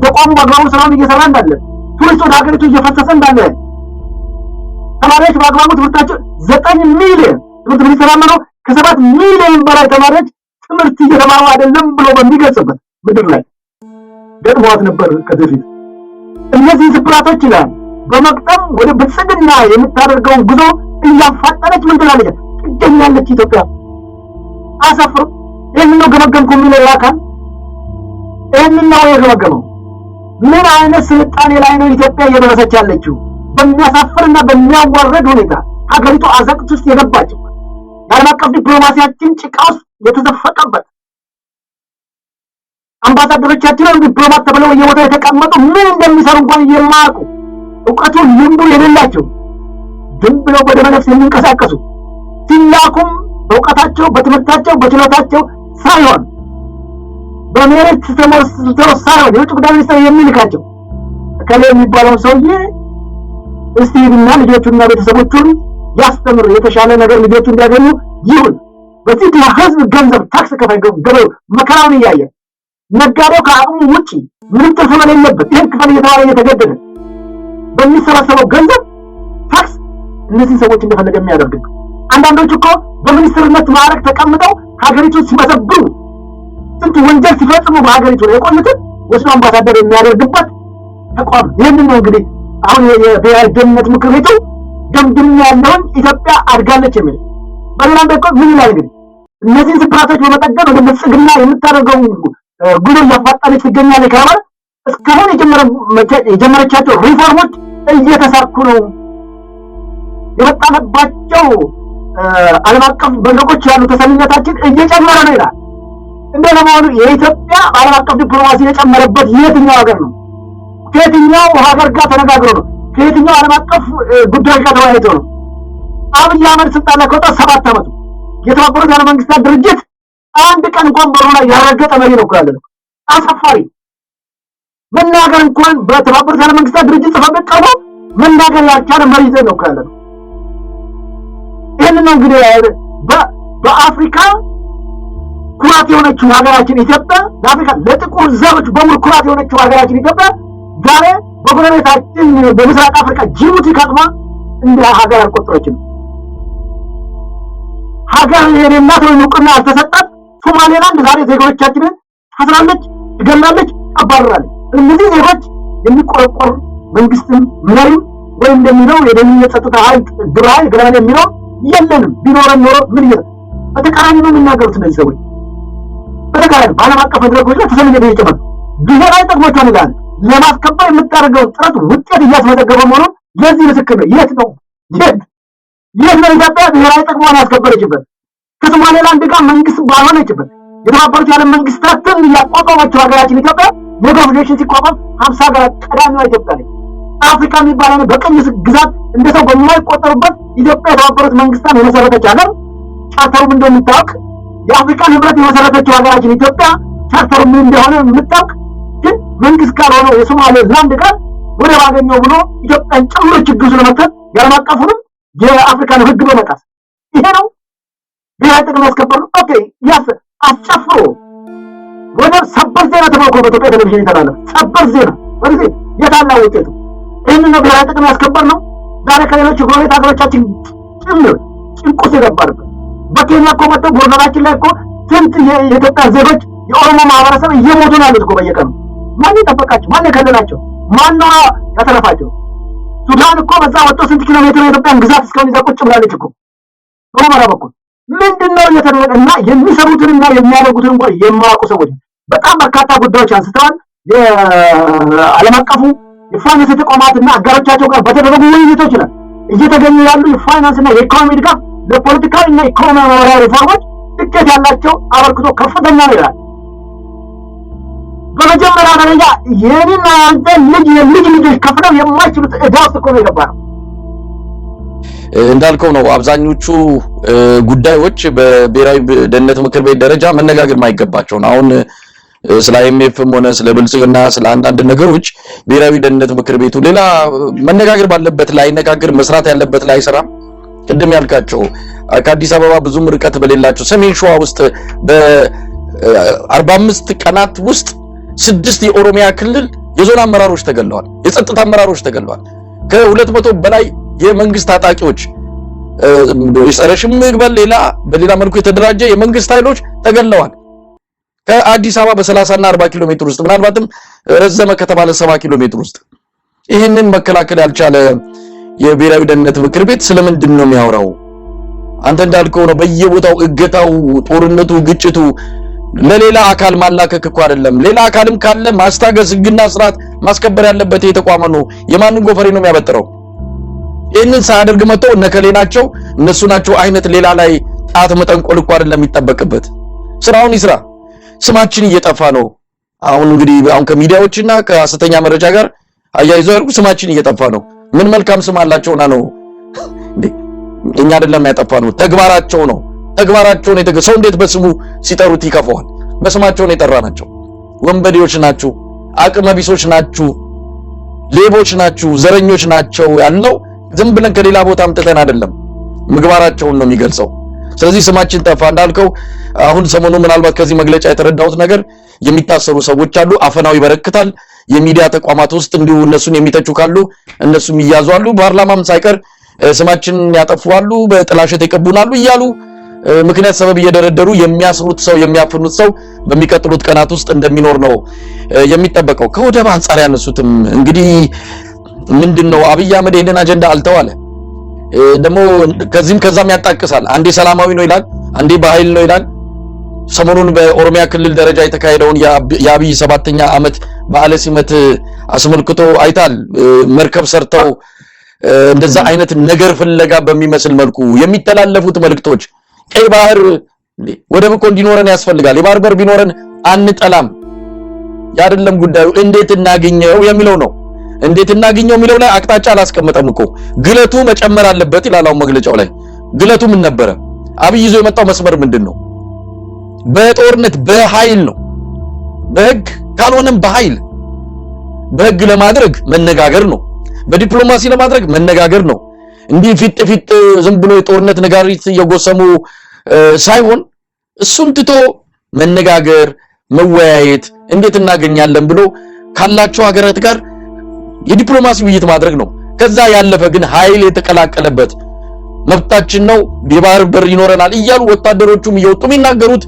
ተቋሙ በአግባቡ ስራውን እየሰራ እንዳለ ቱሪስት ወደ ሀገሪቱ እየፈሰሰ እንዳለ ተማሪዎች በአግባቡ ትምህርታቸው 9 ሚሊዮን ትምህርት ሚኒስቴር ያመነው ከ7 ሚሊዮን በላይ ተማሪዎች ትምህርት እየተማሩ አይደለም ብሎ በሚገልጽበት ምድር ላይ ገጥሟት ነበር ከዚህ በፊት። እነዚህ ስብራቶች ይላል በመቅጠም ወደ ብልጽግና የምታደርገውን ጉዞ እያፋጠነች ምን ትላለች? ትገኛለች ኢትዮጵያ። አሰፍሩ ይህን ነው ገመገምኩ የሚለው አካል ይህን ነው የገመገመው። ምን አይነት ስልጣኔ ላይ ነው ኢትዮጵያ እየደረሰች ያለችው? በሚያሳፍርና በሚያዋርድ ሁኔታ ሀገሪቱ አዘቅት ውስጥ የገባችበት የዓለም አቀፍ ዲፕሎማሲያችን ጭቃ ውስጥ የተዘፈቀበት አምባሳደሮቻችን ዲፕሎማት ተብለው በየቦታው የተቀመጡ ምን እንደሚሰሩ እንኳን የማያውቁ እውቀቱ ልምዱ የሌላቸው ዝም ብለው በደመነፍስ የሚንቀሳቀሱ ሲላኩም በእውቀታቸው በትምህርታቸው በችሎታቸው ሳይሆን በሜሪት ተወሰነ የውጭ ጉዳይ ሚኒስትር የሚልካቸው ከሌ የሚባለው ሰውዬ እስቲ ሄድና ልጆቹና ቤተሰቦቹን ያስተምር የተሻለ ነገር ልጆቹ እንዲያገኙ ይሁን። በዚህ ህዝብ ገንዘብ ታክስ ከፋይ ገበሬው መከራውን እያየ ነጋዴው ከአቅሙ ውጪ ምንም ትርፍ የሌለበት ይህን ክፈል እየተባለ እየተገደደ በሚሰበሰበው ገንዘብ ታክስ እነዚህ ሰዎች እንደፈለገ የሚያደርግ ነው። አንዳንዶች እኮ በሚኒስትርነት ማዕረግ ተቀምጠው ሀገሪቱን ሲመዘብሩ ስንት ወንጀል ሲፈጽሙ በሀገሪቱ ላይ የቆዩትን ወስዶ አምባሳደር የሚያደርግበት ተቋም ይህንን ነው። እንግዲህ አሁን የብሔራዊ ደህንነት ምክር ቤቱ ገምግም ያለውን ኢትዮጵያ አድጋለች የሚል በሌላም በኩል ምን ይላል? እንግዲህ እነዚህን ስብራቶች በመጠገን ወደ ብልጽግና የምታደርገው ጉዞ እያፋጠነች ትገኛለች ካለ እስካሁን የጀመረቻቸው ሪፎርሞች እየተሳኩ ነው። የመጣለባቸው ዓለም አቀፍ መድረኮች ያሉ ተሰሚነታችን እየጨመረ ነው ይላል። እንደው ለመሆኑ የኢትዮጵያ ዓለም አቀፍ ዲፕሎማሲ የጨመረበት የትኛው ሀገር ነው? ከየትኛው ሀገር ጋር ተነጋግሮ ነው? ከየትኛው ዓለም አቀፍ ጉዳዮች ጋር ተወያይቶ ነው? አብይ አህመድ ስልጣን ላይ ከወጣ 7 ዓመቱ የተባበሩት ዓለም መንግስታት ድርጅት አንድ ቀን እንኳን በሩ ላይ ያረገጠ መሪ ነው ያለው። አሳፋሪ መናገር እንኳን በተባበሩት ዓለም መንግስታት ድርጅት ጽሕፈት ቤት ቀርቦ መናገር ያልቻለ መሪ ነው ያለው። ይህንን ነው እንግዲህ በአፍሪካ ኩራት የሆነችው ሀገራችን ኢትዮጵያ ለአፍሪካ ለጥቁር ዘሮች በሙሉ ኩራት የሆነችው ሀገራችን ኢትዮጵያ ዛሬ በጎረቤታችን በምስራቅ አፍሪካ ጅቡቲ ከተማ እንደ ሀገር አልቆጠረችም። ሀገር የሌላት ነው እውቅና አልተሰጣት። ሶማሌላንድ ዛሬ ዜጎቻችንን ታስራለች፣ ትገላለች፣ አባርራለች። እነዚህ ዜጎች የሚቆረቆር መንግስትም መሪም ወይም እንደሚለው የደህንነት ጸጥታ ኃይል ግብረ ኃይል ገራን የሚለው የለንም። ቢኖረን ኖሮ ምን ይላል? በተቃራኒ ነው የሚናገሩት እነዚህ ሰዎች። በተቃራኒ በዓለም አቀፍ መድረኮች ላይ ተሰልፈው እየጨመሩ ብሔራዊ ጥቅሞቿን ይላል ለማስከበር የምታደርገው ጥረት ውጤት እያስመዘገበ መሆኑን ለዚህ ምስክር ነው። የት ነው ኢትዮጵያ ብሔራዊ ጥቅሟን ያስከበረችበት? ከሶማሌላንድ ጋር መንግስት ባልሆነችበት የተባበሩት የዓለም መንግስታትን ያቋቋመችው ሀገራችን ኢትዮጵያ ኔጎሽዬሽን ሲቋቋም 50 ሀገራት ቀዳሚዋ ኢትዮጵያ ነች። አፍሪካ የሚባለው በቀኝ ግዛት እንደሰው በማይቆጠሩበት ኢትዮጵያ የተባበሩት መንግስታት የመሰረተች ሀገር ቻርተሩም እንደምታውቅ የአፍሪካን ህብረት የመሰረተችው ሀገራችን ኢትዮጵያ ቻርተሩ ምን እንደሆነ የምታውቅ ግን መንግስት ካልሆነው የሶማሌላንድ ጋር ወደ ባገኘው ብሎ ኢትዮጵያን ጨምሮ ችግር ስለመከት የዓለም አቀፉንም የአፍሪካን ህግ በመጣስ ይሄ ነው ብሔራዊ ጥቅም ያስከበር ነው። ኦኬ ያስ አስጨፍሮ ወደ ሰበር ዜና ተባኮ በኢትዮጵያ ቴሌቪዥን ይተላለፍ ሰበር ዜና ወደዚህ የታላ ውጤቱ ይህን ነው ብሔራዊ ጥቅም ያስከበር ነው። ዛሬ ከሌሎች ጎረቤት ሀገሮቻችን ጭምር ጭንቁስ የገባርበት በኬንያ እኮ መጥተው ቦርደራችን ላይ እኮ ስንት የኢትዮጵያ ዜጎች የኦሮሞ ማህበረሰብ እየሞቱ ነው ያሉት እኮ በየቀኑ። ማን ይጠበቃቸው? ማን የከለላቸው? ማን ነው ያተረፋቸው? ሱዳን እኮ በዛ ወጥቶ ስንት ኪሎ ሜትር የኢትዮጵያን ግዛት እስካሁን ይዛ ቁጭ ብላለች እኮ በአማራ በኩል። ምንድነው እየተደረገ እና የሚሰሩትንና የሚያደርጉትን እንኳን የማያውቁ ሰዎች በጣም በርካታ ጉዳዮች አንስተዋል። የዓለም አቀፉ የፋይናንስ ተቋማትና አጋሮቻቸው ጋር በተደረጉ ውይይቶች ላይ እየተገኙ ያሉ የፋይናንስና የኢኮኖሚ ድጋፍ ለፖለቲካዊና ኢኮኖሚያዊ ማህበራዊ ሪፎርሞች ትኬት ያላቸው አበርክቶ ከፍተኛ ነው ይላል። በመጀመሪያ ደረጃ የኔና አንተ ልጅ ልጆች ከፍለው የማይችሉት ዕዳ ውስጥ እኮ ነው የገባነው። እንዳልከው ነው አብዛኞቹ ጉዳዮች በብሔራዊ ደህንነት ምክር ቤት ደረጃ መነጋገር ማይገባቸው ነው። አሁን ስለ አይኤምኤፍም ሆነ ስለ ብልጽግና ስለ አንዳንድ ነገሮች ብሔራዊ ደህንነት ምክር ቤቱ ሌላ መነጋገር ባለበት ላይ ነጋገር መስራት ያለበት ላይ አይሰራም። ቅድም ያልካቸው ከአዲስ አበባ ብዙም ርቀት በሌላቸው ሰሜን ሸዋ ውስጥ በ45 ቀናት ውስጥ 6 የኦሮሚያ ክልል የዞን አመራሮች ተገለዋል። የጸጥታ አመራሮች ተገለዋል። ከ200 በላይ የመንግስት ታጣቂዎች የጸረ ሽምቅ በሌላ መልኩ የተደራጀ የመንግስት ኃይሎች ተገለዋል። ከአዲስ አበባ በ30 እና 40 ኪሎ ሜትር ውስጥ ምናልባትም ረዘመ ከተባለ 70 ኪሎ ሜትር ውስጥ ይህንን መከላከል ያልቻለ የብሔራዊ ደህንነት ምክር ቤት ስለምንድን ነው የሚያወራው? አንተ እንዳልከው ነው በየቦታው እገታው፣ ጦርነቱ፣ ግጭቱ ለሌላ አካል ማላከክ እኮ አይደለም። ሌላ አካልም ካለ ማስታገስ፣ ህግና ስርዓት ማስከበር ያለበት የተቋም ነው። የማንን ጎፈሬ ነው የሚያበጥረው? ይህንን ሳያደርግ መጥተው እነከሌ ናቸው እነሱ ናቸው አይነት ሌላ ላይ ጣት መጠንቆል እኮ አይደለም የሚጠበቅበት። ስራውን ይስራ። ስማችን እየጠፋ ነው። አሁን እንግዲህ ከሚዲያዎችና ከሐሰተኛ መረጃ ጋር አያይዘው ያልኩ ስማችን እየጠፋ ነው። ምን መልካም ስም አላቸውና ነው እንዴ? እኛ አይደለም ያጠፋ ነው፣ ተግባራቸው ነው። ሰው እንዴት በስሙ ሲጠሩት ይከፋዋል? በስማቸው ነው የጠራናቸው። ወንበዴዎች ናችሁ፣ አቅመቢሶች ናችሁ፣ ሌቦች ናችሁ፣ ዘረኞች ናቸው ያልነው ዝም ብለን ከሌላ ቦታ አምጥተን አይደለም፣ ምግባራቸውን ነው የሚገልጸው። ስለዚህ ስማችን ጠፋ እንዳልከው አሁን ሰሞኑ ምናልባት ከዚህ መግለጫ የተረዳሁት ነገር የሚታሰሩ ሰዎች አሉ፣ አፈናው ይበረክታል። የሚዲያ ተቋማት ውስጥ እንዲሁ እነሱን የሚተቹ ካሉ እነሱም ይያዙ፣ ፓርላማም ሳይቀር ስማችንን ያጠፉዋሉ፣ በጥላሸት ይቀቡናሉ እያሉ ምክንያት ሰበብ እየደረደሩ የሚያስሩት ሰው የሚያፍኑት ሰው በሚቀጥሉት ቀናት ውስጥ እንደሚኖር ነው የሚጠበቀው። ከወደብ አንጻር ያነሱትም እንግዲህ ምንድነው አብይ አህመድ ይሄንን አጀንዳ አልተዋለ ደግሞ ከዚህም ከዛም ያጣቅሳል። አንዴ ሰላማዊ ነው ይላል፣ አንዴ በኃይል ነው ይላል። ሰሞኑን በኦሮሚያ ክልል ደረጃ የተካሄደውን የአብይ 7ኛ ዓመት በዓለ ሲመት አስመልክቶ አይታል። መርከብ ሰርተው እንደዛ አይነት ነገር ፍለጋ በሚመስል መልኩ የሚተላለፉት መልእክቶች ቀይ ባህር ወደብ እኮ እንዲኖረን ያስፈልጋል፣ የባህር በር ቢኖረን አንጠላም፣ ያደለም ጉዳዩ እንዴት እናገኘው የሚለው ነው። እንዴት እናገኘው የሚለው ላይ አቅጣጫ አላስቀመጠም እኮ። ግለቱ መጨመር አለበት ይላል አሁን መግለጫው ላይ። ግለቱ ምን ነበረ? አብይ ይዞ የመጣው መስመር ምንድነው? በጦርነት በኃይል ነው፣ በህግ ካልሆነም በኃይል። በህግ ለማድረግ መነጋገር ነው፣ በዲፕሎማሲ ለማድረግ መነጋገር ነው። እንዲህ ፊት ዝም ብሎ የጦርነት ነጋሪት እየጎሰሙ ሳይሆን እሱን ትቶ መነጋገር፣ መወያየት፣ እንዴት እናገኛለን ብሎ ካላቸው ሀገራት ጋር የዲፕሎማሲ ውይይት ማድረግ ነው። ከዛ ያለፈ ግን ኃይል የተቀላቀለበት መብታችን ነው የባህር በር ይኖረናል እያሉ ወታደሮቹም እየወጡ የሚናገሩት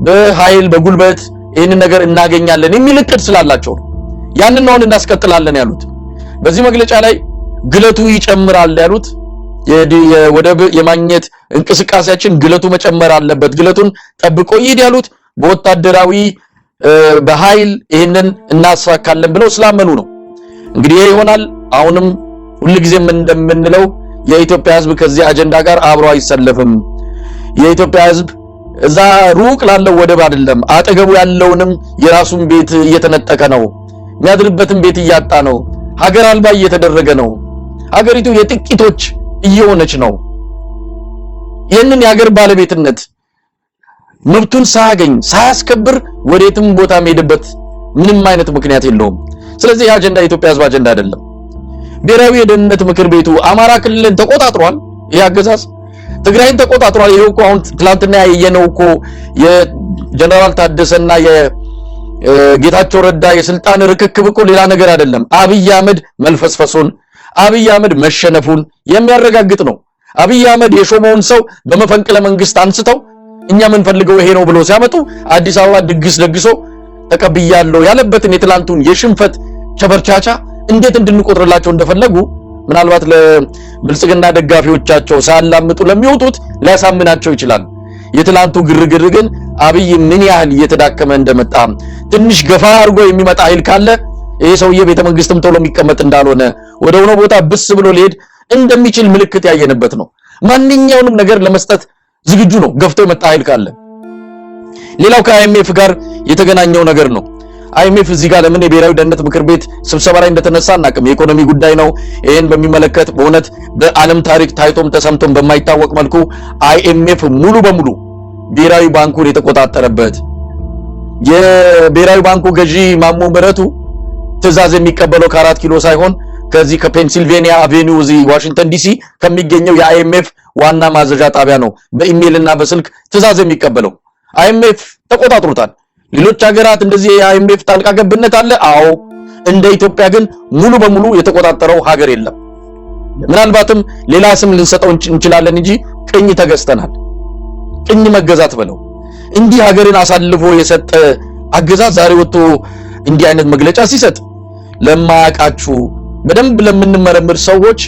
በኃይል በጉልበት ይህንን ነገር እናገኛለን የሚል እቅድ ስላላቸው ነው። ያንን ነው እናስቀጥላለን ያሉት። በዚህ መግለጫ ላይ ግለቱ ይጨምራል ያሉት የወደብ የማግኘት እንቅስቃሴያችን ግለቱ መጨመር አለበት፣ ግለቱን ጠብቆ ይሄድ ያሉት በወታደራዊ በኃይል ይህንን እናሳካለን ብለው ስላመኑ ነው። እንግዲህ ይሄ ይሆናል። አሁንም ሁልጊዜም እንደምንለው የኢትዮጵያ ሕዝብ ከዚህ አጀንዳ ጋር አብሮ አይሰለፍም። የኢትዮጵያ ሕዝብ እዛ ሩቅ ላለው ወደብ አይደለም፣ አጠገቡ ያለውንም የራሱን ቤት እየተነጠቀ ነው፣ የሚያድርበትን ቤት እያጣ ነው፣ ሀገር አልባ እየተደረገ ነው፣ ሀገሪቱ የጥቂቶች እየሆነች ነው። ይህንን የሀገር ባለቤትነት መብቱን ሳያገኝ ሳያስከብር ወዴትም ቦታ መሄድበት ምንም አይነት ምክንያት የለውም። ስለዚህ ይህ አጀንዳ የኢትዮጵያ ሕዝብ አጀንዳ አይደለም። ብሔራዊ የደህንነት ምክር ቤቱ አማራ ክልልን ተቆጣጥሯል። ይህ አገዛዝ ትግራይን ተቆጣጥሯል። ይሄው እኮ አሁን ትላንትና ያየነው እኮ የጀነራል ታደሰና የጌታቸው ረዳ የስልጣን ርክክብ እኮ ሌላ ነገር አይደለም። አብይ አህመድ መልፈስፈሱን፣ አብይ አህመድ መሸነፉን የሚያረጋግጥ ነው። አብይ አህመድ የሾመውን ሰው በመፈንቅለ መንግስት አንስተው እኛ የምንፈልገው ይሄ ነው ብሎ ሲያመጡ አዲስ አበባ ድግስ ደግሶ ተቀብያለሁ ያለበትን የትላንቱን የሽንፈት ቸበርቻቻ እንዴት እንድንቆጥርላቸው እንደፈለጉ ምናልባት ለብልጽግና ደጋፊዎቻቸው ሳያላምጡ ለሚወጡት ሊያሳምናቸው ይችላል። የትላንቱ ግርግር ግን አብይ ምን ያህል እየተዳከመ እንደመጣ ትንሽ ገፋ አድርጎ የሚመጣ ኃይል ካለ ይሄ ሰውዬ ቤተ መንግስትም ቶሎ የሚቀመጥ እንዳልሆነ ወደ ሆነ ቦታ ብስ ብሎ ሊሄድ እንደሚችል ምልክት ያየንበት ነው። ማንኛውንም ነገር ለመስጠት ዝግጁ ነው ገፍቶ የመጣ ኃይል ካለ። ሌላው ከአይኤምኤፍ ጋር የተገናኘው ነገር ነው። አይኤምኤፍ እዚህ ጋር ለምን የብሔራዊ ደህንነት ምክር ቤት ስብሰባ ላይ እንደተነሳ እናቅም። የኢኮኖሚ ጉዳይ ነው። ይሄን በሚመለከት በእውነት በዓለም ታሪክ ታይቶም ተሰምቶም በማይታወቅ መልኩ አይኤምኤፍ ሙሉ በሙሉ ብሔራዊ ባንኩን የተቆጣጠረበት የብሔራዊ ባንኩ ገዢ ማሞ ምህረቱ ትዕዛዝ የሚቀበለው ከ4 ኪሎ ሳይሆን ከዚህ ከፔንሲልቬኒያ አቬኒው እዚህ ዋሽንግተን ዲሲ ከሚገኘው የአይኤምኤፍ ዋና ማዘዣ ጣቢያ ነው በኢሜል እና በስልክ ትዕዛዝ የሚቀበለው። አይኤምኤፍ ተቆጣጥሮታል። ሌሎች ሀገራት እንደዚህ የአይኤምኤፍ ጣልቃ ገብነት አለ? አዎ። እንደ ኢትዮጵያ ግን ሙሉ በሙሉ የተቆጣጠረው ሀገር የለም። ምናልባትም ሌላ ስም ልንሰጠው እንችላለን እንጂ ቅኝ ተገዝተናል። ቅኝ መገዛት በለው እንዲህ ሀገርን አሳልፎ የሰጠ አገዛዝ ዛሬ ወጥቶ እንዲህ አይነት መግለጫ ሲሰጥ ለማያውቃችሁ በደንብ ለምንመረምር ሰዎች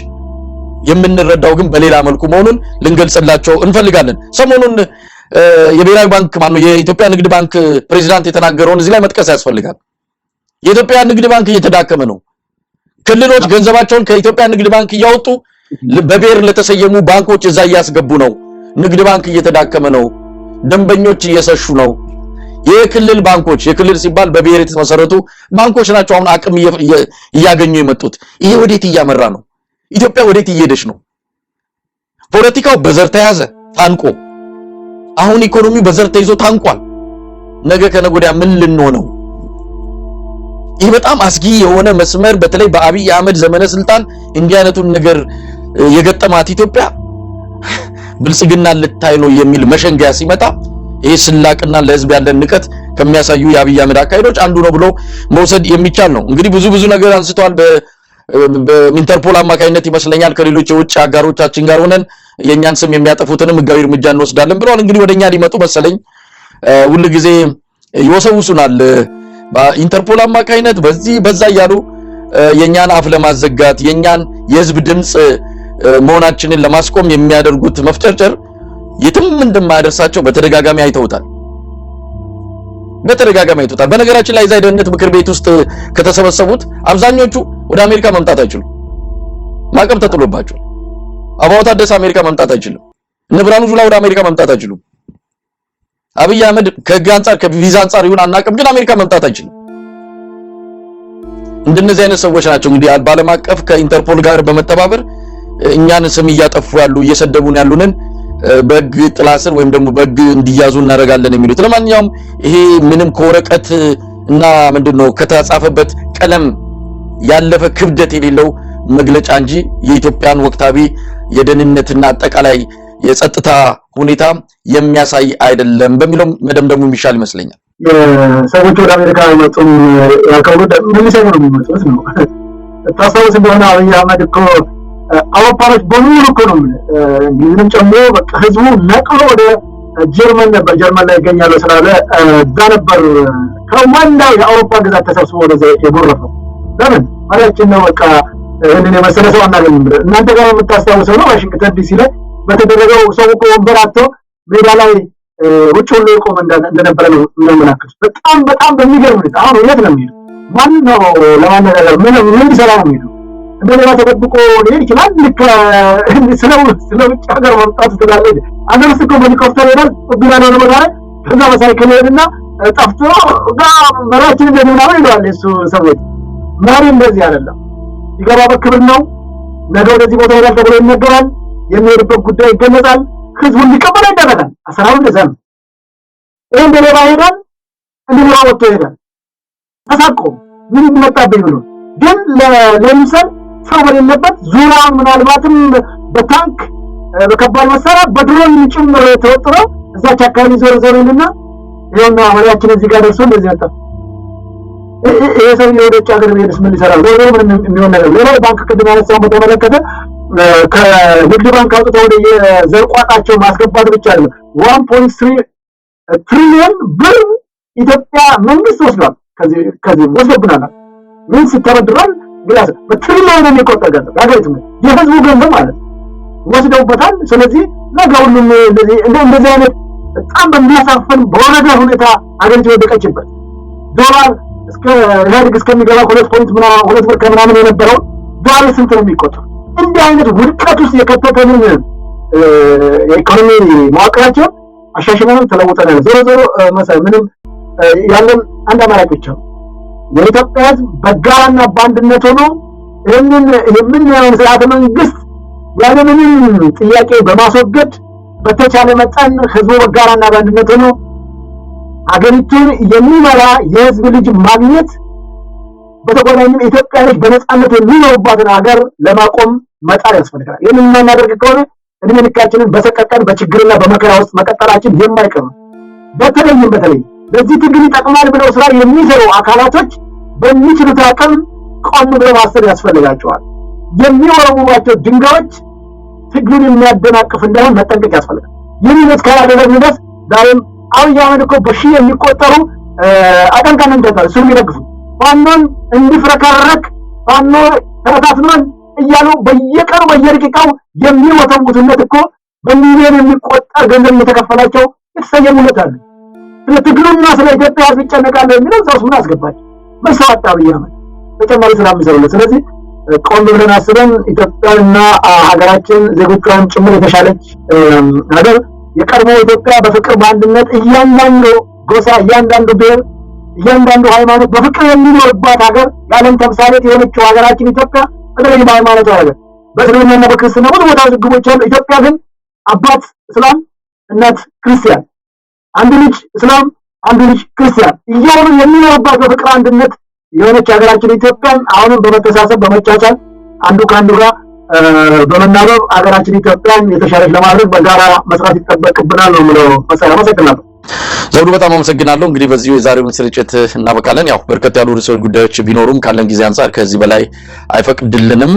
የምንረዳው ግን በሌላ መልኩ መሆኑን ልንገልጽላቸው እንፈልጋለን። ሰሞኑን የብሔራዊ ባንክ ማነው የኢትዮጵያ ንግድ ባንክ ፕሬዝዳንት የተናገረውን እዚህ ላይ መጥቀስ ያስፈልጋል። የኢትዮጵያ ንግድ ባንክ እየተዳከመ ነው። ክልሎች ገንዘባቸውን ከኢትዮጵያ ንግድ ባንክ እያወጡ በብሔር ለተሰየሙ ባንኮች እዛ እያስገቡ ነው። ንግድ ባንክ እየተዳከመ ነው። ደንበኞች እየሰሹ ነው። የክልል ባንኮች የክልል ሲባል በብሔር የተመሰረቱ ባንኮች ናቸው አሁን አቅም እያገኙ የመጡት። ይሄ ወዴት እያመራ ነው? ኢትዮጵያ ወዴት እየሄደች ነው? ፖለቲካው በዘር ተያዘ ታንቆ፣ አሁን ኢኮኖሚው በዘር ተይዞ ታንቋል። ነገ ከነገ ወዲያ ምን ልንሆነው? ይህ በጣም አስጊ የሆነ መስመር በተለይ በአብይ አህመድ ዘመነ ስልጣን እንዲህ አይነቱን ነገር የገጠማት ኢትዮጵያ ብልጽግና ልታይ ነው የሚል መሸንጊያ ሲመጣ ይሄ ስላቅና ለህዝብ ያለን ንቀት ከሚያሳዩ የአብይ አህመድ አካሄዶች አንዱ ነው ብሎ መውሰድ የሚቻል ነው። እንግዲህ ብዙ ነገር አንስተዋል። በኢንተርፖል አማካኝነት ይመስለኛል ከሌሎች የውጭ አጋሮቻችን ጋር ሆነን የኛን ስም የሚያጠፉትንም ህጋዊ እርምጃ እንወስዳለን ብለዋል። እንግዲህ ወደኛ ሊመጡ መሰለኝ ሁሉ ጊዜ ይወሰውሱናል። በኢንተርፖል አማካኝነት በዛ ያሉ የኛን አፍ ለማዘጋት የኛን የህዝብ ድምጽ መሆናችንን ለማስቆም የሚያደርጉት መፍጨርጨር የትም እንደማያደርሳቸው በተደጋጋሚ አይተውታል። በነገራችን ላይ የደህንነት ምክር ቤት ውስጥ ከተሰበሰቡት አብዛኞቹ ወደ አሜሪካ መምጣት አይችሉም። ማዕቀብ ተጥሎባቸው አባው ታደሰ አሜሪካ መምጣት አይችልም። እነ ብርሃኑ ጁላ ወደ አሜሪካ መምጣት አይችሉም። አብይ አህመድ ከህግ አንፃር ከቪዛ አንፃር ይሁን አናውቅም፣ ግን አሜሪካ መምጣት አይችልም። እንደነዚህ አይነት ሰዎች ናቸው እንግዲህ በዓለም አቀፍ ከኢንተርፖል ጋር በመተባበር እኛን ስም እያጠፉ ያሉ እየሰደቡን ያሉንን በህግ ጥላ ስር ወይም ደግሞ በህግ እንዲያዙ እናደርጋለን የሚሉት። ለማንኛውም ይሄ ምንም ከወረቀት እና ምንድነው ከተጻፈበት ቀለም ያለፈ ክብደት የሌለው መግለጫ እንጂ የኢትዮጵያን ወቅታዊ የደህንነትና አጠቃላይ የጸጥታ ሁኔታ የሚያሳይ አይደለም በሚለው መደምደሙ የሚሻል ይመስለኛል። ሰዎች ወደ አሜሪካ አይመጡም ያልከው ምን ሊሰሩ ነው የሚመጡት ነው? ታስታውስ እንደሆነ አብይ አህመድ እኮ አውሮፓኖች በሙሉ እኮ ነው እንግሊዝንም ጨምሮ በቃ ህዝቡ ነቅሎ ወደ ጀርመን ላይ ይገኛሉ ስላለ እዛ ነበር ከዋናው የአውሮፓ ግዛት ተሰብስቦ ወደዛ የጎረፈው። ለምን ማለችን ነው በቃ ይሄንን የመሰለ ሰው አናገኝም ብለህ እናንተ ጋር የምታስታውሰው ነው። ዋሽንግተን ዲሲ ላይ በተደረገው ሰው እኮ ወንበር አጥቶ ሜዳ ላይ ውጭ ሁሉ የቆመ እንደነበረ ነው የሚያመለክት። በጣም በሚገርም ሁኔታ አሁን የት ነው የሚሄደው? ማን ነው ለማነጋገር ምን ሊሰራ ነው የሚሄደው? እንደሌላ ተደብቆ ሊሄድ ይችላል። ልክ ስለ ውጭ ሀገር መምጣት ትላለህ። አገር ውስጥ እኮ በሄሊኮፕተር ሄዳል ቢላል ነው ማለት ከዛ በሳይክል ሄድና ጠፍቶ መሪያችን እንደዚህ ነው ይላል እሱ ሰዎች። መሪ እንደዚህ አይደለም። ይገባ በክብር ነው። ነገ ወደዚህ ቦታ ሄዳል ተብሎ ይነገራል። የሚሄድበት ጉዳይ ይገለጻል። ህዝቡን ሊቀበል ይደረጋል። አሰራሩ እንደዛ ነው። ይሄን እንደሌባ ሄዳል፣ እንደሌባ ወጥቶ ሄዳል። ተሳቆ ምን ይመጣብኝ ብሎ ግን ለምሳሌ ሰው በሌለበት ዙሪያውን ምናልባትም በታንክ በከባድ መሳሪያ በድሮን ጭምር ተወጥሮ እዛች አካባቢ ዞር ይልና ይሄና ወሪያችን እዚህ ጋር ደርሶ እንደዚህ ያጣ ይሄ ሰው ወደ ውጭ ሀገር ሄደስ ምን ሊሰራ ነው? ምን የሚሆን ነገር ሌላው ባንክ ቅድም ያነሳውን በተመለከተ ከንግድ ባንክ አውጥተው ወደ የዘርቋጣቸው ማስገባት ብቻ አይደለም 1.3 ትሪሊዮን ብር ኢትዮጵያ መንግስት ወስዷል። ከዚህ ወስዶብናል። ምን ሲተበድሯል ግላስ በትሪሊዮን የሚቆጠር ገንዘብ ያገኙት የህዝቡ ገንዘብ ማለት ወስደውበታል። ስለዚህ ነገ ሁሉም እንደዚህ አይነት በጣም በሚያሳፍን በወረደ ሁኔታ አገሪቱ ወደቀችበት ዶላር እስከ ኢህአዴግ እስከሚገባ 2 ብር ከምናምን የነበረው ዛሬ ስንት ነው የሚቆጠር? እንዲህ አይነት ውድቀት ውስጥ የከተተንን የኢኮኖሚ መዋቅራቸው አሻሽለን ተለውጠናል። ዞሮ መሰል ምንም ያለን አንድ አማራጭ ብቻ የኢትዮጵያ ህዝብ በጋራና በአንድነት ሆኖ ይህንን የምናየውን ስርዓተ መንግስት ያለምንም ጥያቄ በማስወገድ በተቻለ መጠን ህዝቡ በጋራና በአንድነት ሆኖ አገሪቱን የሚመራ የህዝብ ልጅ ማግኘት በተጓዳኝም ኢትዮጵያኖች በነጻነት የሚኖሩባትን ሀገር ለማቆም መጣር ያስፈልጋል። ይህንን የማናደርግ ከሆነ እድሜ ልካችንን በሰቀቀን በችግርና በመከራ ውስጥ መቀጠላችን የማይቀር ነው። በተለይ ለዚህ ትግል ይጠቅማል ብለው ስራ የሚሰሩ አካላቶች በሚችሉት አቅም ቆም ብለው ማሰብ ያስፈልጋቸዋል። የሚወረውሯቸው ድንጋዮች ትግሉን የሚያደናቅፍ እንዳይሆን መጠንቀቅ ያስፈልጋል። ይህን እስካላደረግን ድረስ ዛሬም አብይ አህመድ እኮ በሺህ የሚቆጠሩ አቀንቃኝ እንደታል እሱም ይደግፉ ፋኖን እንዲፍረከረክ ፋኖ ተበታትኗል እያሉ በየቀኑ በየደቂቃው የሚወተውቱለት እኮ በሚሊዮን የሚቆጠር ገንዘብ የተከፈላቸው የተሰየሙለት አሉ። ስለ ትግሉና ስለ ኢትዮጵያ ህዝብ ይጨነቃል የሚለው እዛው ምን አስገባች? መስዋዕት አብይ አህመድ ተጨማሪ ስራ የሚሰሩለት። ስለዚህ ቆም ብለን አስበን ኢትዮጵያና ሀገራችን ዜጎቿን ጭምር የተሻለች ሀገር የቀድሞ ኢትዮጵያ በፍቅር በአንድነት እያንዳንዱ ጎሳ እያንዳንዱ ብሔር እያንዳንዱ ሃይማኖት በፍቅር የሚኖርባት ሀገር የዓለም ተምሳሌት የሆነችው ሀገራችን ኢትዮጵያ በተለይ በሃይማኖት ሀገር በእስልምናና በክርስትና ብዙ ቦታ ዝግቦች አሉ። ኢትዮጵያ ግን አባት እስላም እናት ክርስቲያን አንዱ ልጅ እስላም አንዱ ልጅ ክርስቲያን እየሆኑ የሚኖርባት በፍቅር አንድነት የሆነች ሀገራችን ኢትዮጵያን አሁንም በመተሳሰብ በመቻቻል አንዱ ከአንዱ ጋር በመናበብ ሀገራችን ኢትዮጵያን የተሻለች ለማድረግ በጋራ መስራት ይጠበቅብናል ነው የምለው። አመሰግናለሁ። ዘውዱ በጣም አመሰግናለሁ። እንግዲህ በዚሁ የዛሬውን ስርጭት እናበቃለን። ያው በርከት ያሉ ርዕሰ ጉዳዮች ቢኖሩም ካለን ጊዜ አንፃር ከዚህ በላይ አይፈቅድልንም።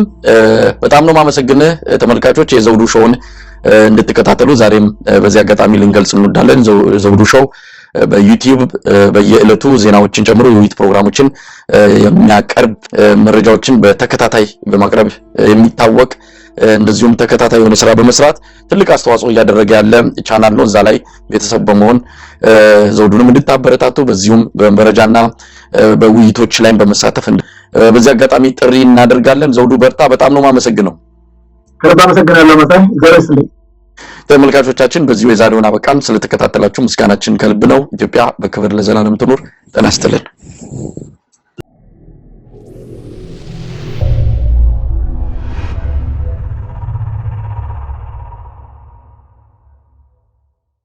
በጣም ነው ማመሰግንህ። ተመልካቾች የዘውዱ ሾውን እንድትከታተሉ ዛሬም በዚህ አጋጣሚ ልንገልጽ እንወዳለን። ዘውዱ ሾው በዩቲዩብ በየዕለቱ ዜናዎችን ጨምሮ የውይይት ፕሮግራሞችን የሚያቀርብ መረጃዎችን በተከታታይ በማቅረብ የሚታወቅ እንደዚሁም ተከታታይ የሆነ ስራ በመስራት ትልቅ አስተዋጽኦ እያደረገ ያለ ቻናል ነው። እዛ ላይ ቤተሰብ በመሆን ዘውዱንም እንድታበረታቱ በዚሁም በመረጃና በውይይቶች ላይ በመሳተፍ በዚህ አጋጣሚ ጥሪ እናደርጋለን። ዘውዱ በርታ። በጣም ነው ማመሰግነው። ከልብ አመሰግናለሁ መሳይ። ዘረስልኝ ተመልካቾቻችን በዚሁ የዛሬውን አበቃን። ስለተከታተላችሁ ምስጋናችን ከልብ ነው። ኢትዮጵያ በክብር ለዘላለም ትኑር። ጤና ይስጥልን።